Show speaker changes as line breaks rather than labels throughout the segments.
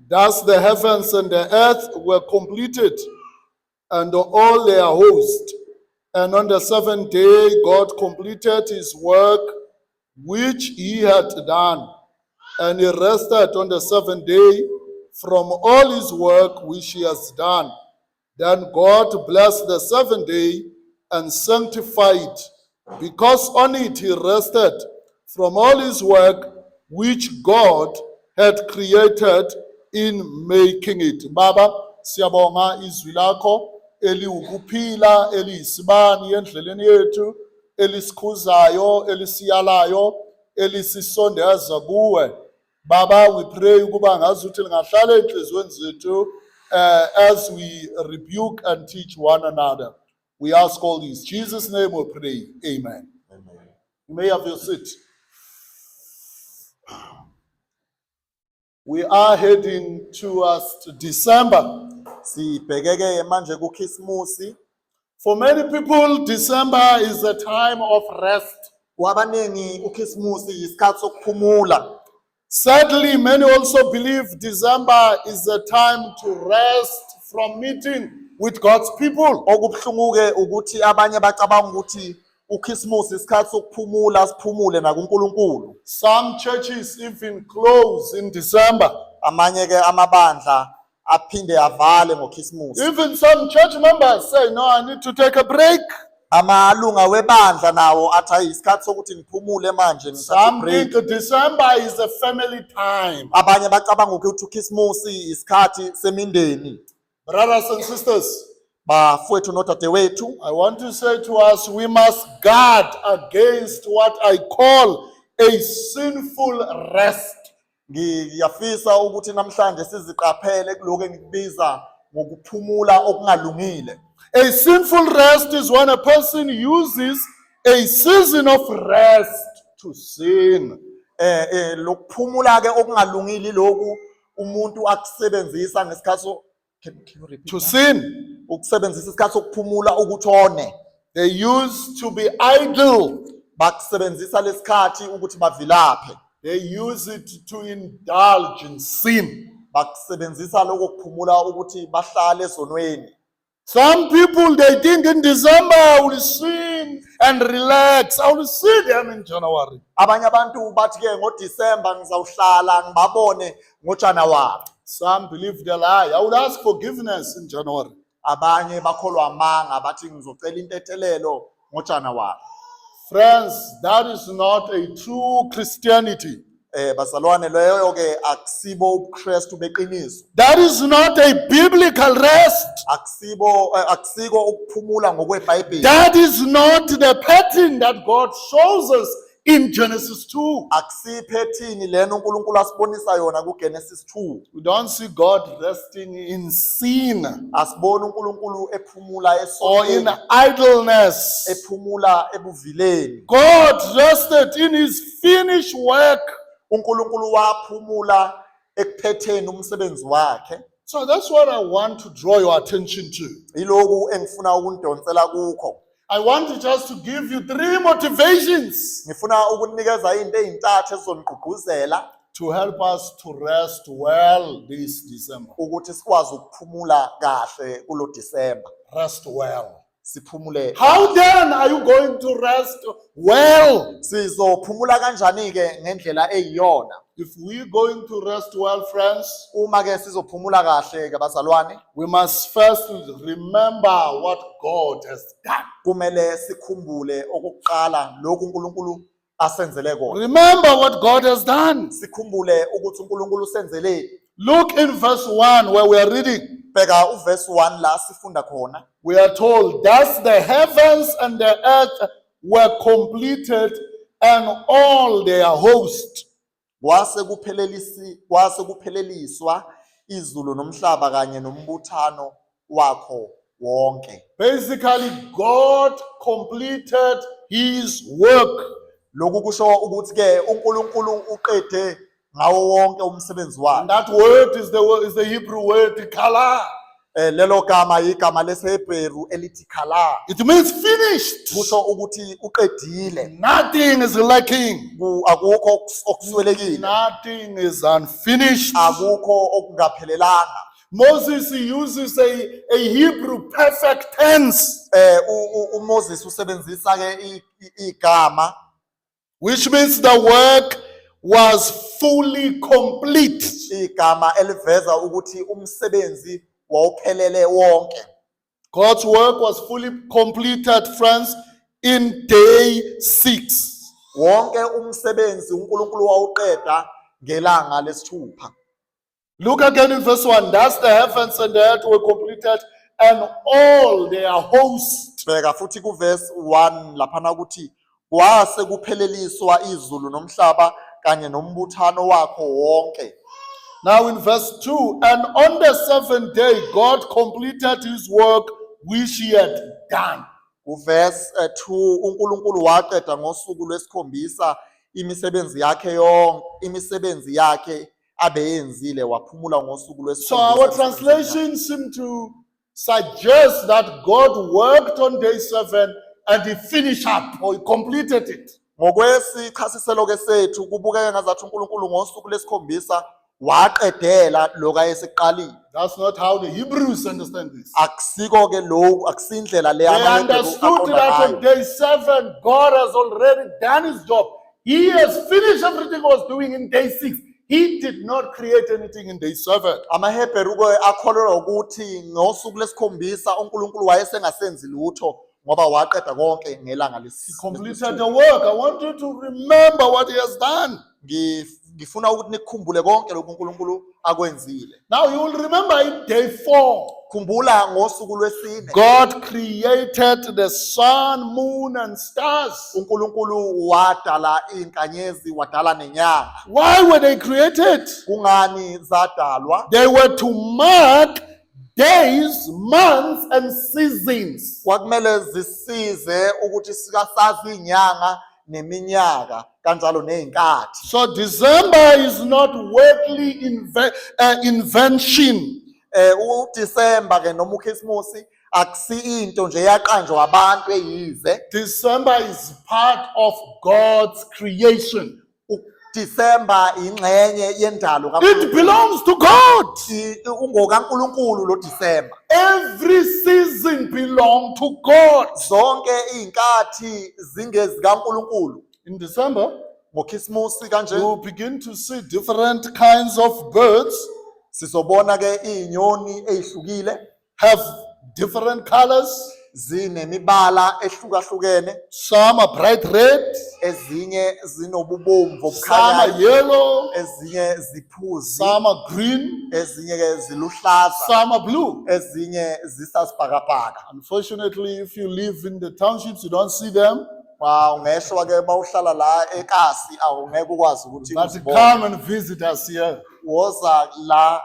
Thus the heavens and the earth were completed, and all their host. And on the seventh day God completed his work which he had done, and he rested on the seventh day from all his work which he has done. Then God blessed the seventh day and sanctified it, because on it he rested from all his work which God had created in making it. Baba, siyabonga izwi lakho eliwukuphila eliyisibani endleleni yethu, elisikhuzayo, elisiyalayo, elisisondeza kuwe. Baba, we pray ukuba ngazuthi lingahlala enhliziyweni zethu as we rebuke and teach one another. We ask all this. In Jesus' name we pray. Amen.
Amen.
You may have your seat. We are heading towards December.
Sibhekeke manje kuKhisimusi.
For many people, December is a time of rest.
Kwabaningi uKhisimusi isikhathi sokuphumula.
Sadly, many also believe December is a time to rest from meeting with God's people.
Okubhlungu-ke ukuthi abanye bacabanga ukuthi uKhisimusi isikhathi sokuphumula siphumule nakuNkulunkulu.
Some churches even close in December.
Amanye-ke amabandla aphinde avale ngoKhisimusi.
Even some church members say, no, I need to take a break.
Amalunga webandla nawo athi isikhathi sokuthi ngiphumule manje
Some
ngithathe break.
think December is a family time.
Abanye bacabanga ukuthi uKhisimusi isikhathi semindeni.
Brothers and sisters,
Bafowethu nodadewethu,
I want to say to us, we must guard against what I call a sinful rest.
ngiyafisa ukuthi namhlanje siziqaphele kuloko engikubiza ngokuphumula okungalungile.
A sinful rest is when a person uses a season of rest to sin.
Lokuphumula ke okungalungile lokhu umuntu akusebenzisa ngesikhathi can you repeat
To
that?
sin.
Ukusebenzisa isikhathi sokuphumula ukuthone.
They used to be idle.
Bakusebenzisa lesikhathi ukuthi bavilaphe.
They use it to indulge in sin.
Bakusebenzisa lokho kuphumula ukuthi bahlale ezonweni.
Some people, they think in December I will sin and relax. I will see them in January.
Abanye abantu bathi ke ngoDisemba ngizawuhlala ngibabone ngoJanuwari.
Some believe the lie. I will ask forgiveness in January.
Abanye bakholwa amanga bathi ngizocela intethelelo ngoJanuwari.
Friends, that is not a true Christianity.
Bazalwane leyo ke akusibo ubuKristu beqiniso.
That is not a biblical rest.
Akusiko ukuphumula ngokweBhayibheli.
That is not the pattern that God shows us in Genesis 2.
Akusiphethini lena uNkulunkulu asibonisa yona kuGenesis 2.
We don't see God resting in sin
Asibona uNkulunkulu ephumula
or in
esonweni,
idleness.
ephumula ebuvileni.
God rested in his finished work.
uNkulunkulu waphumula ekuphetheni umsebenzi wakhe.
So that's what I want to draw your attention to.
Iloku engifuna ukundonsela kukho.
I want just to give you 3 motivations
Ngifuna ukunikeza izinto ezintathu ezizonigqugquzela
to help us to rest well this December.
ukuthi sikwazi ukuphumula kahle kulo December.
Rest well.
Siphumule.
How then are you going to rest well?
Sizophumula kanjani ke ngendlela eyiyona?
If we're going to rest well, friends,
Uma ke sizophumula kahle ke bazalwane,
we must first remember what God has done.
kumele sikhumbule okokuqala lokhu uNkulunkulu asenzele kona.
Remember what God has done.
Sikhumbule ukuthi uNkulunkulu usenzeleni.
Look in verse 1 where we are reading.
Bheka uverse 1 la sifunda khona.
We are told, thus the heavens and the earth were completed and all their host.
Kwase kupheleliswa izulu nomhlaba kanye nombuthano wakho wonke.
Basically, God completed his work.
Lokhu kusho ukuthi ke uNkulunkulu uqede ngawo wonke umsebenzi
And
wakhe.
that word is the Hebrew word kala.
Lelo gama igama leseHebheru elithi khala.
It means finished.
Kusho ukuthi uqedile.
Nothing is lacking.
Akukho okuswelekile.
Nothing is unfinished.
Akukho okungaphelelanga.
Moses uses a Hebrew perfect tense,
uMoses usebenzisa ke igama
which means the work was fully complete.
igama eliveza ukuthi umsebenzi wawuphelele wonke.
God's work was fully completed, friends, in day 6.
Wonke umsebenzi uNkulunkulu wawuqeda ngelanga lesithupha.
Look again in verse 1. Thus the heavens and the earth were completed, and all their host.
Bheka futhi kuverse 1 laphana ukuthi kwase kupheleliswa izulu nomhlaba kanye nombuthano wakho wonke.
Now in verse 2, and on the 7th day God completed his work which he had done.
Kuverse 2 uNkulunkulu waqeda ngosuku lwesikhombisa imisebenzi yakhe abeyenzile waphumula ngosuku
So
lwesikhombisa.
our translations seem to suggest that God worked on day 7 and he finished up or he completed it.
Ngokwesichasiselo ke sethu kubukeka ngazathi uNkulunkulu ngosuku lesikhombisa waqedela lokho ayesiqalile.
That's not how the Hebrews understand this.
Akusiko ke lokho akusindlela le
They understood that on day 7 God has already done his job. He has finished everything he was doing in day 6. He did not create anything in day 7.
AmaHebheru ke akholelwa ukuthi ngosuku lesikhombisa uNkulunkulu wayesengasenzi lutho ngoba waqeda konke ngelanga
He completed the work. I want you to remember what he has done.
Ngifuna ukuthi nikukhumbule konke lokho uNkulunkulu akwenzile.
Now you will remember in day 4.
Khumbula ngosuku lwesine
God created the sun, moon, and stars.
uNkulunkulu wadala inkanyezi wadala nenyanga.
Why were they created?
Kungani zadalwa?
They were to mark days, months, and seasons.
Kwakumele zisize ukuthi sikasazi inyanga neminyaka kanjalo nezinkathi.
So December is not worldly invention.
uDisemba ke noma uKhisimusi akusi into nje yaqanjwa abantu eyize.
December is part of God's creation.
uDisemba ingxenye yendalo
It
kaNkulunkulu.
belongs to God.
ungokaNkulunkulu lo Disemba.
Every season belongs to God.
Zonke izinkathi zingezikaNkulunkulu.
In December,
ngoKhisimusi kanje
you begin to see different kinds of birds
sizobona ke izinyoni ezihlukile
have different colors.
zinemibala ehlukahlukene.
Some are bright red,
Ezinye zinobubomvu
some are
obukhanyayo,
yellow,
ezinye ziphuzi,
some are green,
ezinye ke ziluhlaza,
some are blue.
ezinye zisasibhakabhaka.
Unfortunately, if you live in the townships, you don't see them.
Ungeshwa ke mawuhlala la eKasi awungeke ukwazi ukuthi
But
uzibone.
come and visit us here.
Woza la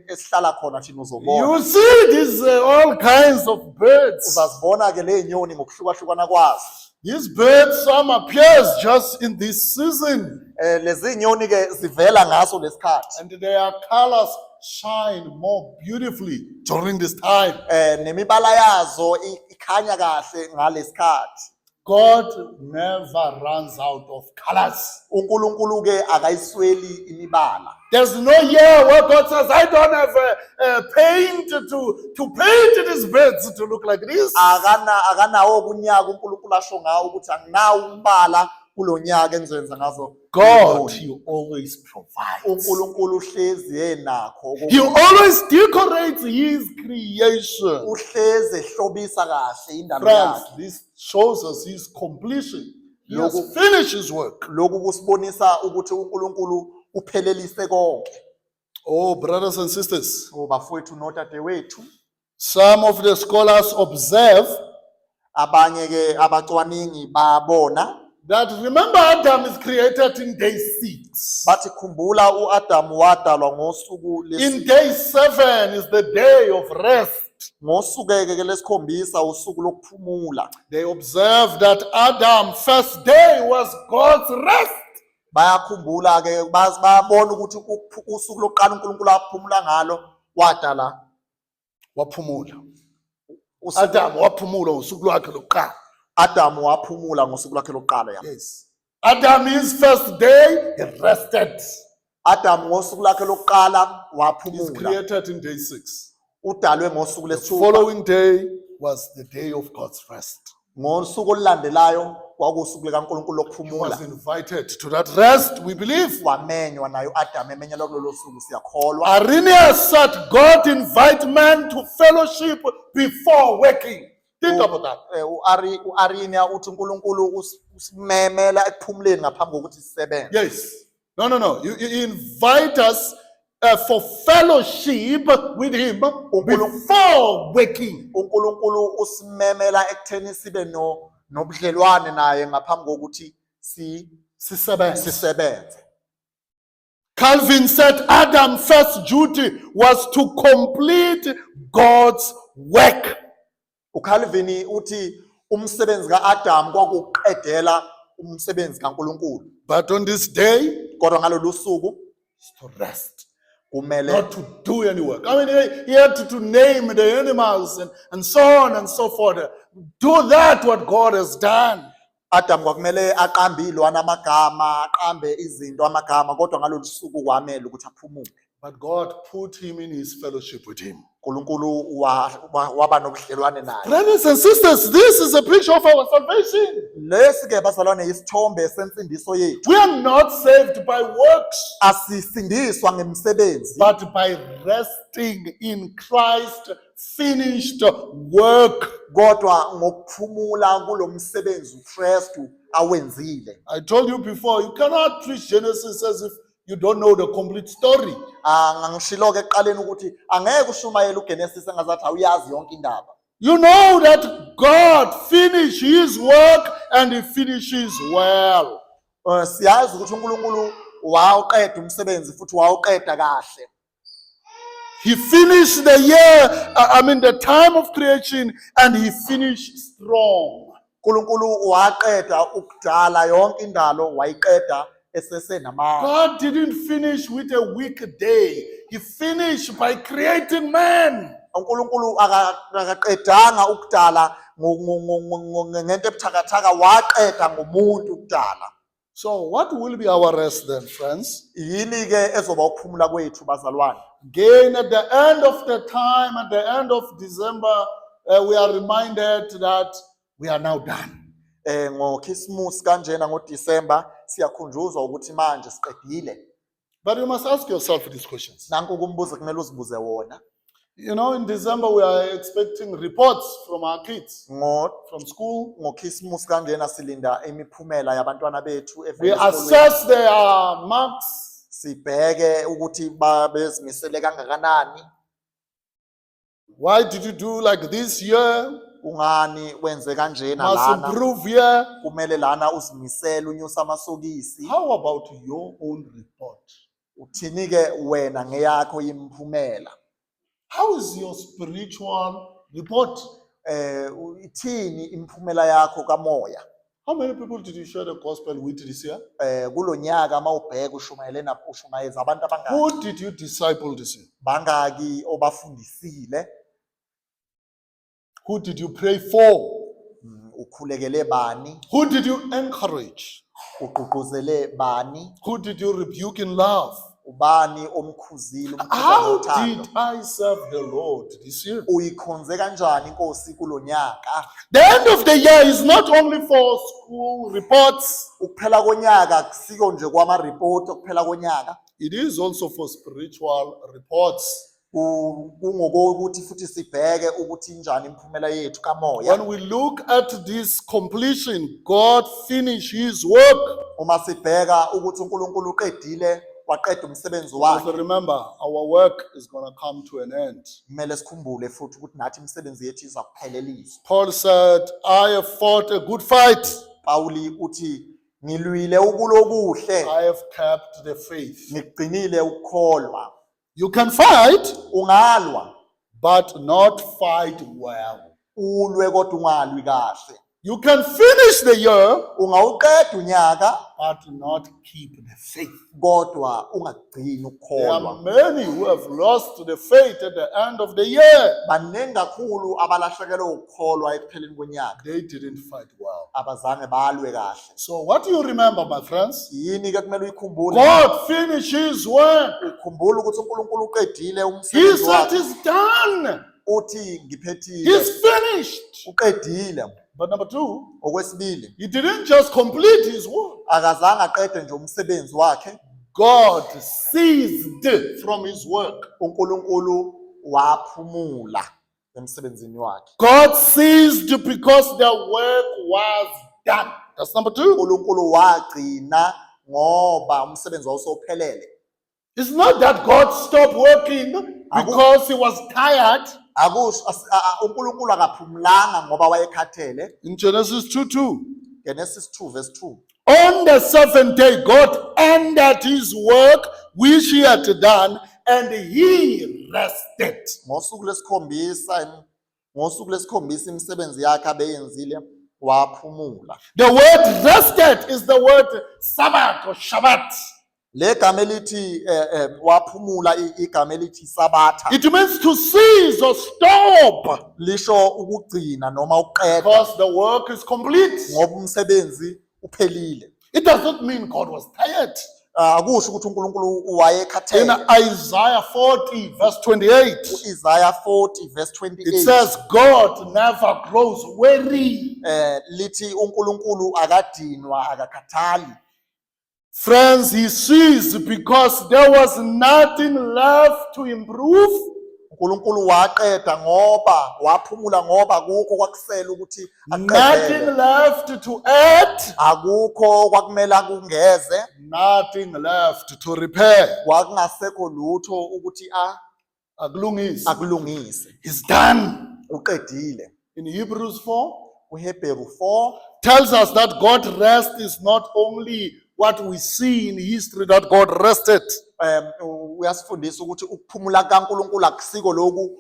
esihlala khona thina uzobona.
You see these all kinds of birds.
Uzazibona ke lezinyoni ngokuhlukahlukana kwazo.
These birds, some appears just in this season,
Lezi nyoni ke zivela ngaso lesikhathi.
and their colors shine more beautifully during this time.
Nemibala yazo ikhanya kahle ngalesikhathi.
God never runs out of colors.
uNkulunkulu ke akayisweli imibala.
There's no year where God says, I don't have a paint to paint these birds to look like this.
Akanawo kunyaka uNkulunkulu asho ngawo ukuthi anginawo umbala kulonyaka enzenza ngazo.
God, you always provide.
uNkulunkulu uhlezi yenakho.
He always decorates his creation.
Uhlezi ehlobisa kahle indalo
Friends,
yakhe.
this shows us his completion. He has
Loku-
finished his work.
Lokhu kusibonisa ukuthi uNkulunkulu uphelelise konke.
Oh, brothers and sisters,
Bafowethu nodadewethu,
some of the scholars observe
abanye ke abacwaningi babona
that, remember, Adam is created in day 6.
bathi khumbula uAdamu wadalwa ngosuku
In day 7 is the day of rest.
ngosuku ke lesikhombisa usuku lokuphumula.
They observe that Adam's first day was God's rest.
Bayakhumbula ke bayabona ukuthi usuku lokuqala uNkulunkulu aphumula ngalo wadala
waphumula.
Usuku-
Adam waphumula ngosuku lwakhe lokuqala.
Adamu waphumula ngosuku lwakhe lokuqala ya.
Yes. Adam, his first day, he rested.
Adamu ngosuku lwakhe lokuqala
He's
waphumula.
created in day 6.
Udalwe ngosuku
The
lesithupha.
following day was the day of God's rest.
Ngosuku olulandelayo kwakusuku likaNkulunkulu
He
lokuphumula.
was invited to that rest, we believe.
Wamenywa nayo Adamu emenyelwa kulolo suku siyakholwa.
Irenaeus said God invite man to fellowship before waking. Think about that.
U-Arina uthi uNkulunkulu usimemela ekuphumuleni ngaphambi kokuthi sisebenze.
Yes. No. You invite us for fellowship with him before waking.
uNkulunkulu usimemela ekutheni sibe nobudlelwane naye ngaphambi kokuthi sisebenze.
Calvin said Adam's first duty was to complete God's work.
uCalvin uthi umsebenzi kaAdam kwakuqedela umsebenzi kaNkulunkulu.
But on this day,
Kodwa ngalolu suku
is to rest,
kumele
not to do any work. I mean, he had to name the animals and so on and so forth. Do that what God has done.
Adam kwakumele aqambe ilwane amagama, aqambe izinto amagama, kodwa ngalolu suku kwamele ukuthi aphumule.
But God put him in his fellowship with him.
uNkulunkulu waba nobudlelwane naye.
Brothers and sisters, this is a picture of our salvation.
Lesi ke bazalwane isithombe sensindiso yethu.
We are not saved by works,
Asisindiswa ngemisebenzi,
but by resting in Christ's finished work.
kodwa ngokuphumula kulomsebenzi uKristu awenzile.
I told you before, you cannot preach Genesis as if you don't know the complete story.
Ngangishilo ke ekuqaleni ukuthi angeke ushumayele uGenesis engazathi awuyazi yonke indaba.
You know that God finished his work and he finishes well.
Siyazi ukuthi uNkulunkulu wawuqeda umsebenzi futhi wawuqeda kahle.
He finished the year, the time of creation, and he finished strong.
uNkulunkulu waqeda ukudala yonke indalo wayiqeda esesenamandla.
God didn't finish with a weak day. He finished by creating man.
uNkulunkulu akaqedanga ukudala ngento ebuthakathaka, waqeda ngomuntu ukudala.
So what will be our rest then, friends?
Yini ke ezoba ukuphumula kwethu bazalwane?
Again, at the end of the time, at the end of December, we are reminded that we are now done.
NgoKhisimusi kanjena ngoDisemba siyakhunjuzwa ukuthi manje siqedile.
But you must ask yourself these questions.
Nanku kumbuzo kumele uzibuze wona.
You know, in December, we are expecting reports from our kids from school.
NgoKhisimusi kanjena silinda imiphumela yabantwana bethu
We
evela esikolweni.
assess their marks.
Sibheke ukuthi bezimisele kangakanani.
Why did you do like this year?
Ungani wenze kanjena
Must
lana?
improve here.
Kumele lana uzimisele unyusa amasokisi.
How about your own report?
Uthini ke wena ngeyakho imiphumela?
How is your spiritual report?
Ithini imiphumela yakho kamoya?
How many people did you share the gospel with this year?
Kulonyaka mawubheka ushumayeza abantu abangaki?
Who did you disciple this year?
Bangaki obafundisile?
Who did you pray for?
Ukhulekele bani?
Who did you encourage?
Ugqugquzele bani?
Who did you rebuke in love?
Ubani omkhuzile
How
umkhuzile
did I serve the Lord this year?
uyikhonze kanjani inkosi kulonyaka?
The end of the year is not only for school reports.
Ukuphela konyaka akusiko nje kwama report ukuphela konyaka.
It is also for spiritual reports.
Kungokuthi futhi sibheke ukuthi injani imiphumela yethu kamoya.
When we look at this completion, God finished his work.
Uma sibheka ukuthi uNkulunkulu uqedile waqeda umsebenzi
We have
wakhe,
to remember, our work is going to come to an end.
kumele sikhumbule futhi ukuthi nathi imisebenzi yethu iza kupheleliswa.
Paul said, I have fought a good fight.
Pawuli uthi ngilwile ukulokuhle,
I have kept the faith.
ngigcinile ukukholwa.
You can fight,
Ungalwa
but not fight well.
ulwe kodwa ungalwi kahle.
You can finish the year,
ungawuqeda unyaka
but not keep the faith.
kodwa ungagcini
There are
ukukholwa.
many who have lost the faith at the end of the year.
Baningi kakhulu abalahlekelwe ukukholwa ekupheleni konyaka,
They didn't fight well.
abazange balwe kahle.
So what do you remember, my friends?
Yini ke kumele uyikhumbule?
God finished his work.
Ukhumbula ukuthi uNkulunkulu uqedile
He
umsebenzi
said
wakhe.
it's done.
Uthi ngiphethile,
He's finished.
uqedile.
But number two,
Okwesibili,
he didn't just complete his work.
akazange aqede nje umsebenzi wakhe,
God ceased from his work.
uNkulunkulu waphumula emsebenzini wakhe.
God ceased because the work was done. That's number two.
uNkulunkulu wagcina ngoba umsebenzi wawusophelele.
It's not that God stopped working because he was tired.
Akusho uNkulunkulu akaphumulanga ngoba wayekhathele.
In Genesis 2:2.
Genesis 2 verse 2.
On the seventh day, God ended his work which he had done, and he rested.
Ngosuku lesikhombisa imisebenzi yakhe abeyenzile waphumula.
The word rested is the word Sabbath or Shabbat.
Le gama elithi waphumula igama elithi sabatha,
It means to cease or stop
lisho ukugcina noma ukuqeda
because the work is complete.
ngoba umsebenzi uphelile.
It does not mean God was tired.
Akusho ukuthi uNkulunkulu
In
wayekhathele.
Isaiah 40, verse 28,
Isaiah 40 verse
it
28
says, God never grows weary.
lithi uNkulunkulu akadinwa akakhathali.
Friends, he ceased because there was nothing left to improve.
uNkulunkulu waqeda ngoba waphumula ngoba akukho kwakusela ukuthi
Nothing
aqedele.
left to add,
Akukho kwakumele akungeze,
nothing left to repair.
kwakungasekho lutho ukuthi
Akulungisi.
akulungise.
It's done.
Uqedile.
In Hebrews 4,
uHebheru 4
tells us that God's rest is not only what we see in history that God rested.
uyasifundisa ukuthi ukuphumula kaNkulunkulu akusiko lokhu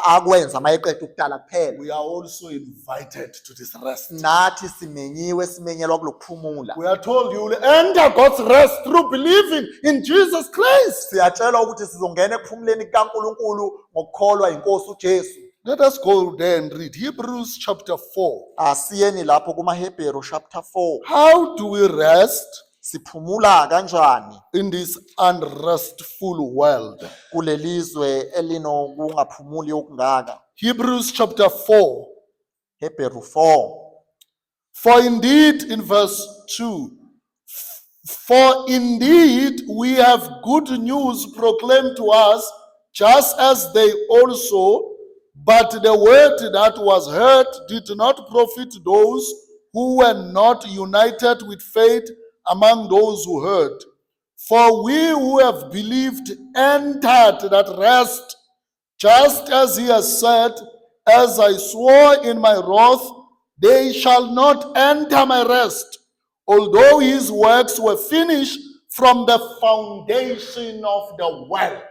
akwenza mayeqeda ukudala kuphela.
We are also invited to this rest.
Nathi simenyelwa kulokuphumula.
We are told you will enter God's rest through believing in Jesus Christ.
Siyatshelwa ukuthi sizongena ekuphumuleni kaNkulunkulu ngokukholwa iNkosi uJesu.
Let us go there and read Hebrews chapter 4.
Asiyeni lapho kumaHebheru chapter 4.
How do we rest
Siphumula kanjani
in this unrestful world?
kulelizwe elinokungaphumuli okungaka?
Hebrews chapter 4.
Hebheru 4
For indeed, in verse 2, for indeed we have good news proclaimed to us, just as they also, but the word that was heard did not profit those who were not united with faith among those who heard. For we who have believed entered that rest, just as he has said, as I swore in my wrath, they shall not enter my rest, although his works were finished from the foundation of the world.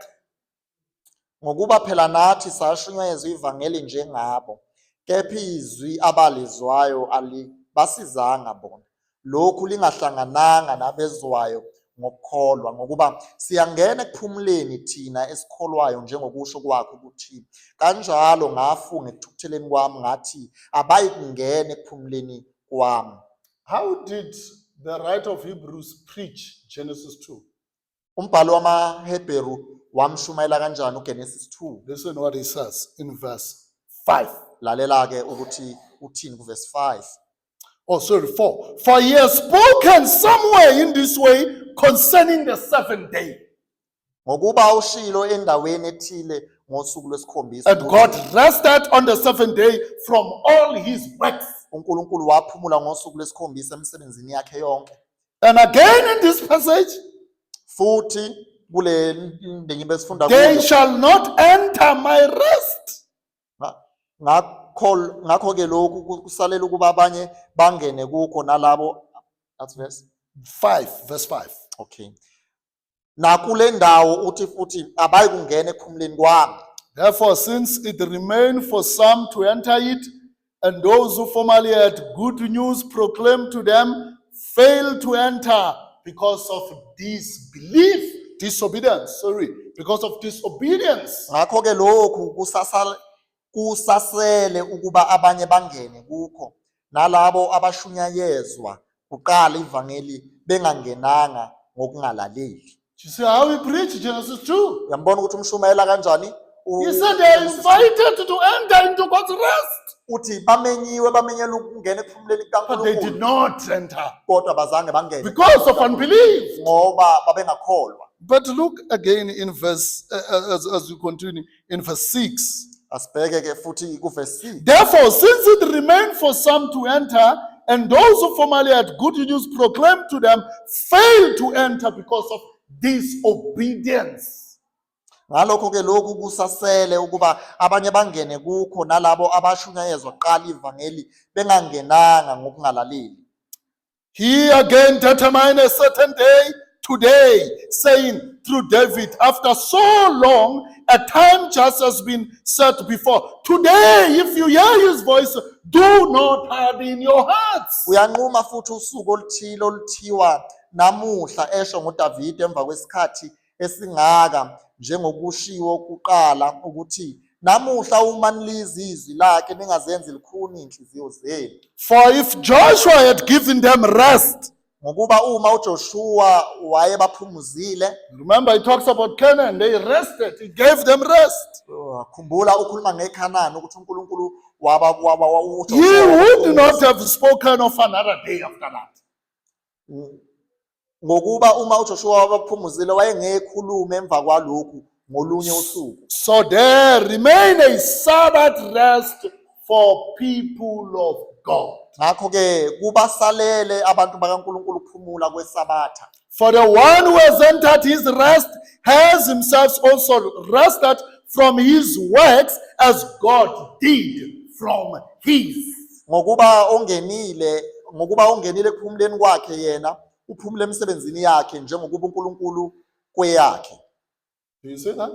ngokuba phela nathi sashunyayezwa ivangeli njengabo, kepha izwi abalizwayo alibasizanga bona. Lokhu lingahlangananga nabezwayo ngokukholwa, ngokuba siyangena ekuphumuleni thina esikholwayo njengokusho kwakho ukuthi, kanjalo ngafunga ekuthukutheleni kwami ngathi abayikungena ekuphumuleni kwami.
How did the writer of Hebrews preach Genesis 2?
Umbhalo wamaHebheru wamshumayela kanjani uGenesis 2?
Listen what he says in verse 5.
Lalela ke ukuthi uthini kuverse 5.
Oh, sorry, 4. For he has spoken somewhere in this way concerning the seventh day.
Ngokuba ushilo endaweni ethile ngosuku lwesikhombisa,
And God rested on the seventh day from all his works.
uNkulunkulu waphumula ngosuku lwesikhombisa emsebenzini yakhe yonke.
And again in this passage,
Futhi kule ndengimbe sifunda
they
kuyo,
shall not enter my rest.
ngakho ke lokhu kusalela ukuba abanye bangene kukho nalabo. That's verse
5, verse 5.
okay. Nakule ndawo uthi futhi abayi kungena ekuphumuleni kwami.
Therefore, since it remained for some to enter it, and those who formerly had good news proclaimed to them failed to enter because of because of disobedience.
Ngakho-ke lokhu kusasele ukuba abanye bangene kukho, nalabo abashunyayezwa kuqala ivangeli bengangenanga ngokungalaleli.
You see how he preached Genesis 2?
Uyambona ukuthi umshumayela kanjani?
He said they are invited to enter into God's rest,
Uthi bamenyelwe ukungena ekuphumuleni
but they
kukaNkulunkulu,
did not enter
kodwa bazange bangene
because of unbelief.
ngoba babengakholwa.
But look again in verse, as we continue, in verse 6.
Asibheke ke futhi kuverse 6.
Therefore, since it remained for some to enter, and those who formerly had good news proclaimed to them failed to enter because of disobedience.
Ngalokho ke lokhu kusasele ukuba abanye bangene kukho, nalabo abashunyayezwa kuqala ivangeli bengangenanga ngokungalaleli.
He again determined a certain day, today, saying through David, after so long, a time just has been set before. Today, if you hear his voice, do not harden your hearts.
Uyanquma futhi usuku oluthile oluthiwa namuhla, esho ngoDavide emva kwesikhathi esingaka, njengokushiwo kuqala ukuthi namuhla uma nilizwa izwi lakhe ningazenzi likhuni inhliziyo zenu.
For if Joshua had given them rest,
Ngokuba uma uJoshua wayebaphumuzile,
remember he talks about Canaan, they rested, he gave them rest.
khumbula ukhuluma ngeKhanani ukuthi uNkulunkulu
He would not have spoken of another day after that.
ngokuba uma uJoshua wabaphumuzile wayengekhuluma emva kwalokhu ngolunye usuku.
So there remain a Sabbath rest for people of God.
Ngakho ke kubasalele abantu bakaNkulunkulu ukuphumula kweSabatha.
For the one who has entered his rest has himself also rested from his works as God did from his.
Ngokuba ongenile ekuphumuleni kwakhe yena uphumule emsebenzini yakhe njengokuba uNkulunkulu kweyakhe.
Do you see that?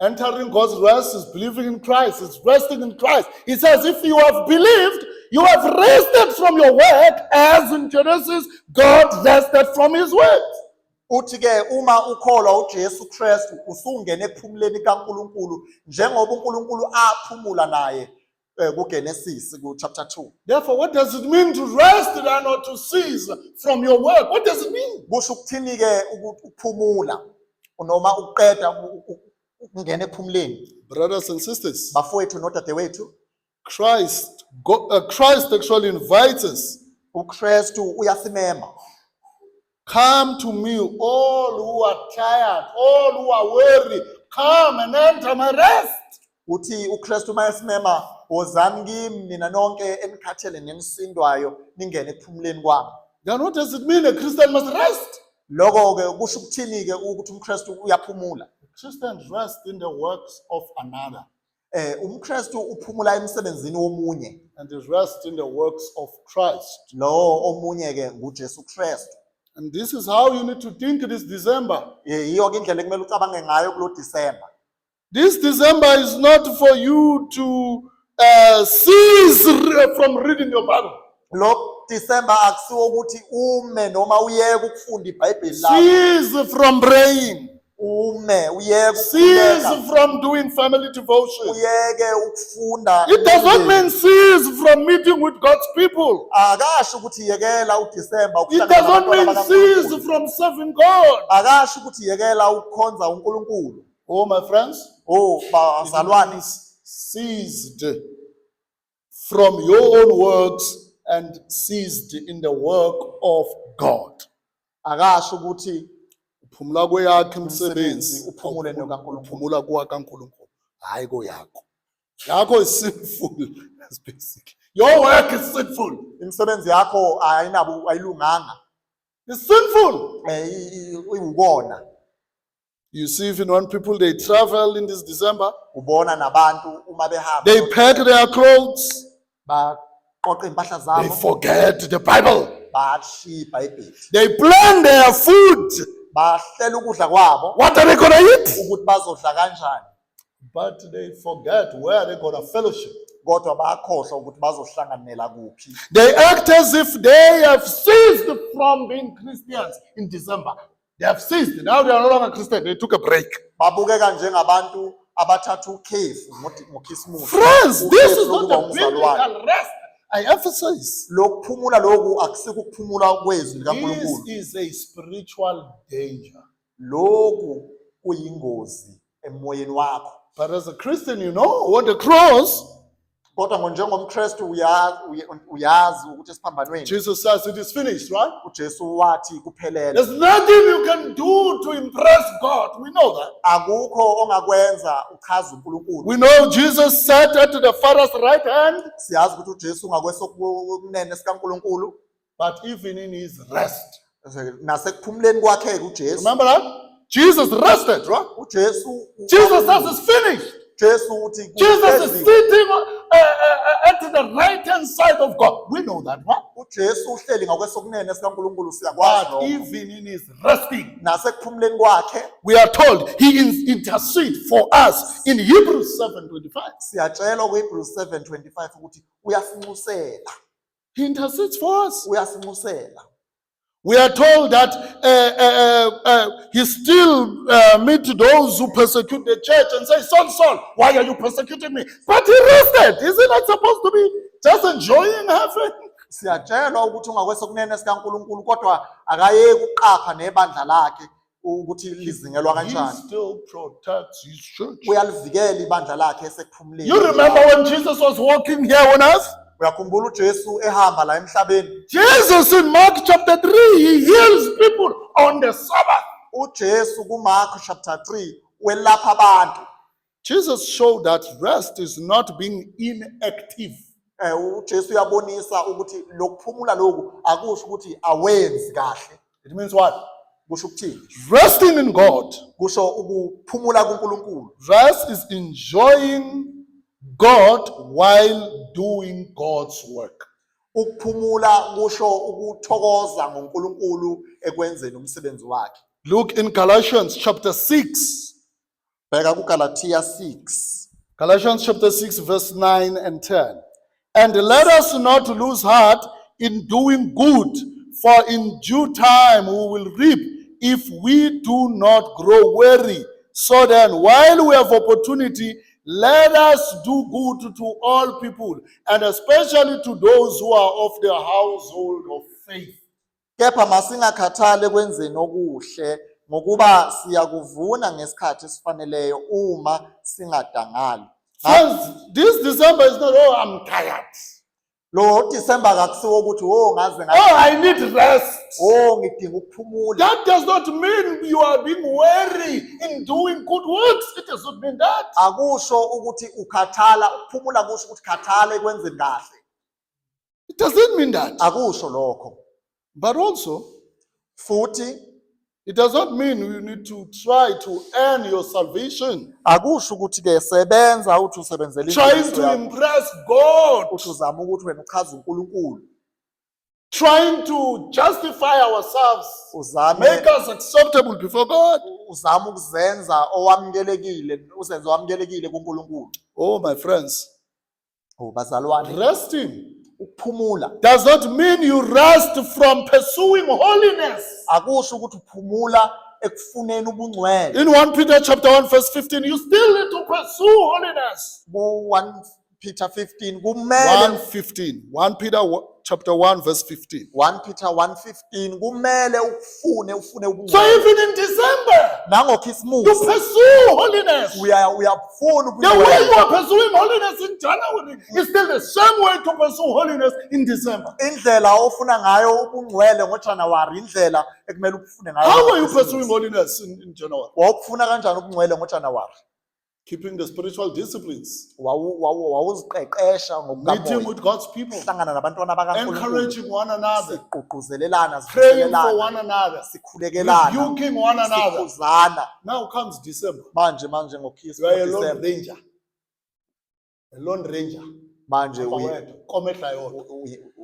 Entering God's rest is believing in Christ, it's resting in Christ. He says, if you have believed, you have rested from your work, as in Genesis, God rested from his works.
Uthi ke uma ukholwa uJesu Kristu usungene ekuphumuleni kaNkulunkulu njengoba uNkulunkulu aphumula naye kuGenesis chapter 2.
Therefore, what does it mean to rest and not to cease from your work? What does it mean?
Kusho ukuthini ke ukuphumula noma uqeda ukungena ekuphumuleni?
Brothers and sisters,
Bafowethu nodadewethu,
Christ actually invites us.
uKristu uyasimema.
Come to me, all who are tired, all who are weary, come and enter my rest.
Uthi uKristu mayesimema, wozani kimi nina nonke enikhathele nenisindwayo ningene ekuphumuleni kwami.
Then what does it mean a Christian must rest?
Lokho ke kusho ukuthini ke ukuthi uMkristu uyaphumula?
Christians rest in the works of another,
UMkristu uphumula emsebenzini womunye,
and is rest in the works of Christ.
lo omunye ke nguJesu Kristu.
And this is how you need to think this December.
Yiyo ke indlela ekumele ucabange ngayo kulo December.
This December is not for you to cease from reading your Bible.
Lo December akusiwo ukuthi ume noma uyeke ukufunda iBhayibheli lakho,
Cease from praying.
uyeke
Cease
ukukhuleka,
from doing family devotion.
uyeke ukufunda.
It does not mean cease from meeting with God's people.
Akasho ukuthi yekela uDecember
It does not mean cease from serving God.
akasho ukuthi yekela ukukhonza uNkulunkulu.
Oh, my friends, it
Bazalwane,
means ceased from your own works and ceased in the work of God.
akasho ukuthi
Uphumula kweyakhe umsebenzi,
uphumule nokaNkulunkulu.
uphumula kwakaNkulunkulu, hayi koyakho. Yakho is sinful. That's basic. Your work is sinful.
imisebenzi yakho ayilunganga,
It's sinful.
uyibona.
You see, even when people they travel in this December,
Ubona nabantu uma behamba
they pack their clothes,
baqoqa impahla
they
zabo,
forget the Bible.
bashiya iBhayibheli,
They plan their food.
bahlela ukudla kwabo
What are they going to eat?
ukuthi bazodla kanjani,
But they forget where they're going to fellowship.
kodwa bayakhohlwa ukuthi bazohlanganela kuphi.
They act as if they have ceased from being Christians in December. They have ceased. Now they are no longer Christian. They took a break.
Babukeka njengabantu abathatha ukhefu ngokhisimusi.
Friends, this is not
Ukhefu
a
lokuba umzalwane.
biblical rest. I emphasize.
Lokuphumula loku akusiko ukuphumula kwezwi
This
likaNkulunkulu.
is a spiritual danger.
Loku kuyingozi emoyeni wakho.
But as a Christian, you know, on the cross,
Kodwa njengomKristu uyazi ukuthi esiphambanweni
Jesus says it is finished, right?
uJesu wathi kuphelele.
There's nothing you can do to impress God. We know that.
Akukho ongakwenza uchaza uNkulunkulu.
We know Jesus sat at the Father's right hand,
Siyazi ukuthi uJesu ungakwesokunene sikaNkulunkulu.
but even in his rest.
Nasekuphumuleni kwakhe uJesu.
Remember that? Jesus rested, right?
uJesu
Jesus says it's finished.
Jesu uthi
Jesus is sitting at the right hand side of God. We know that, right?
uJesu uhleli ngakwesokunene sikaNkulunkulu siyakwazi
But
lokho.
even in his resting,
Nasekuphumuleni kwakhe
we are told he intercedes for us in Hebrews 7:25.
siyatshelwa kuHebrews 7:25 ukuthi uyasinxusela.
He intercedes for us.
Uyasinxusela.
We are told that he still meet those who persecute the church and say, Saul, why are you persecuting me? But he rested. Is he not supposed to be just enjoying heaven?
Siyatshelwa ukuthi ungakwesokunene sikaNkulunkulu kodwa akayeki ukuqapha nebandla lakhe ukuthi lizingelwa
He
kanjani.
still protects his church.
Uyalivikela ibandla lakhe esekuphumuleni.
You remember when Jesus was walking here on earth?
Uyakhumbula uJesu ehamba la emhlabeni.
Jesus in Mark chapter 3, he heals people on the Sabbath.
uJesu kuMark chapter 3 welapha abantu.
Jesus showed that rest is not being inactive.
uJesu uyabonisa ukuthi lokuphumula lokhu akusho ukuthi awenzi kahle.
It means what?
Kusho ukuthini?
Resting in God.
Kusho ukuphumula kuNkulunkulu.
Rest is enjoying God while doing God's work.
Ukuphumula kusho ukuthokoza ngoNkulunkulu ekwenzeni umsebenzi wakhe.
Look in Galatians chapter 6.
Bheka kuGalatia 6.
Galatians chapter 6 verse 9 and 10. And let us not lose heart in doing good, for in due time we will reap if we do not grow weary. So then, while we have opportunity, let us do good to all people, and especially to those who are of the household of faith.
Kepha masingakhathali ekwenzeni okuhle ngokuba siyakuvuna ngesikhathi esifaneleyo uma singadangali.
Friends, this December is not, oh, I'm tired.
Lo December kakusiwo ukuthi ngaze
Oh, I need rest.
ngidinga ukuphumula.
That does not mean you are being weary in doing good works. It does not mean that.
Akusho ukuthi ukhathala, ukuphumula kusho ukuthi khathala ekwenzeni kahle.
It doesn't mean that.
Akusho lokho.
But also,
Futhi
it does not mean you need to try to earn your salvation,
akusho ukuthi ke sebenza uthi usebenzele
trying
inhliziyo
to
yakho.
impress God,
Uthi uzama ukuthi wena uchaze uNkulunkulu.
trying to justify ourselves,
Uzame
make us acceptable before God.
uzama ukuzenza owamukelekile, usenze owamukelekile kuNkulunkulu.
Oh, my friends,
Bazalwane,
resting
ukuphumula
does not mean you rest from pursuing holiness.
akusho ukuthi uphumula ekufuneni ubungcwele.
In 1 Peter chapter 1 verse 15, you still need to pursue holiness.
Ku-1 Peter 15 kumele
1 Peter chapter 1 verse 15.
1 Peter 1:15 kumele ufune
So
ubungcwele.
even in December, you
Nangokhisimusi
pursue holiness.
uyafuna
The way you
ubungcwele.
are pursuing holiness in January is still the same way to pursue holiness in December.
Indlela ofuna ngayo ubungcwele ngoJanuwari indlela ekumele ufune ngayo.
How are you pursuing holiness in January?
Wawufuna kanjani ubungcwele ngoJanuwari?
Keeping the spiritual disciplines,
Wawuziqeqesha
meeting
ngokukamoya.
with God's people,
Hlangana nabantwana bakaNkulunkulu.
encouraging one another,
Sigqugquzelelana,
praying for
sivuselelana,
one another,
sikhulekelana,
rebuking one another.
sikhuzana.
Now comes December.
Manje
You are a lone
ngokhisimusi.
ranger. A lone ranger.
manje
Hamba wedwa, komehla yodwa.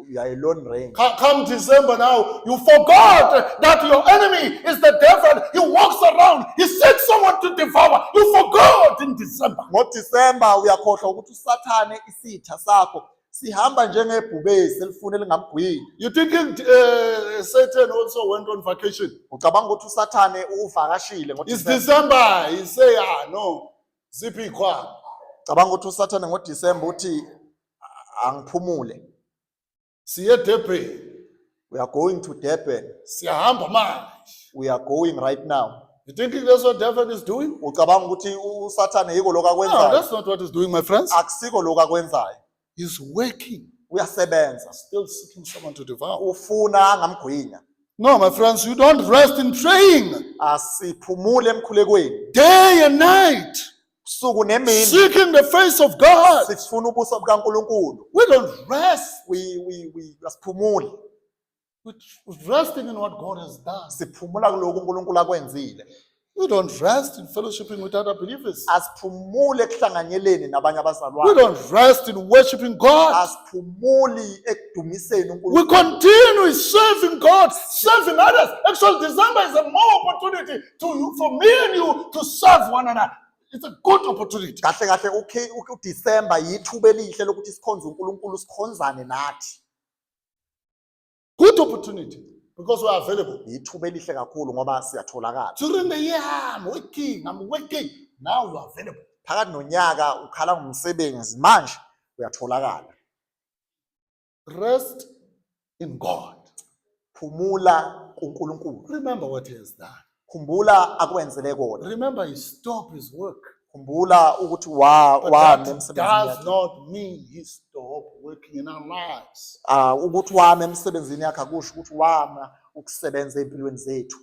you are a lone ranger.
Come December now, you forgot that your enemy is the devil. He walks around. He sends someone to devour. You forgot in December.
NgoDisemba uyakhohlwa ukuthi uSathane isitha sakho sihamba njengebhubesi elifuna elingamgwini.
You thinking Satan also went on vacation?
Ucabanga ukuthi uSathane uvakashile
It's
ngoDisemba?
December. He say, no, ziphi ikhwama.
Ucabanga ukuthi uSathane ngoDisemba uthi angiphumule?
Siye Durban.
We are going to Durban.
Siyahamba manje.
We are going right now.
You thinking that's what devil is doing?
Ucabanga ukuthi uSathane yiko lokho
No,
akwenzayo?
that's not what he's doing, my friends.
Akusiko lokho akwenzayo.
He's working,
Uyasebenza.
still seeking someone to devour.
Ufuna angamgwinya.
No, my friends, you don't rest in praying
Asiphumule emkhulekweni.
day and night,
Usuku nemini
seeking the face of God.
sifuna ubuso bukaNkulunkulu.
We don't rest
We asiphumule.
with resting in what God has done.
Siphumula kuloko uNkulunkulu akwenzile.
We don't rest in fellowshipping with other believers.
Asiphumule ekuhlanganyeleni nabanye
We
abazalwane.
don't rest in worshiping God.
Asiphumuli ekudumiseni
We
uNkulunkulu.
continue serving God, serving others. Actually, December is a more opportunity for me and you to serve one another. It's a good opportunity.
Kahle kahle uDisemba yithuba elihle lokuthi sikhonze uNkulunkulu sikhonzane nathi.
Good opportunity because we are available.
Yithuba elihle kakhulu ngoba siyatholakala.
During the year, I'm working. Now you are available.
Phakathi nonyaka ukhala ngumsebenzi manje uyatholakala.
Rest in God.
Phumula kuNkulunkulu.
Remember what He has done.
Khumbula akwenzele kona.
Remember He stopped His work.
Khumbula ukuthi
But
wami
that
emsebenzini
does
yakhe.
not mean He stopped working in our lives.
Ukuthi wami emsebenzini yakhe akusho ukuthi wami ukusebenza empilweni zethu.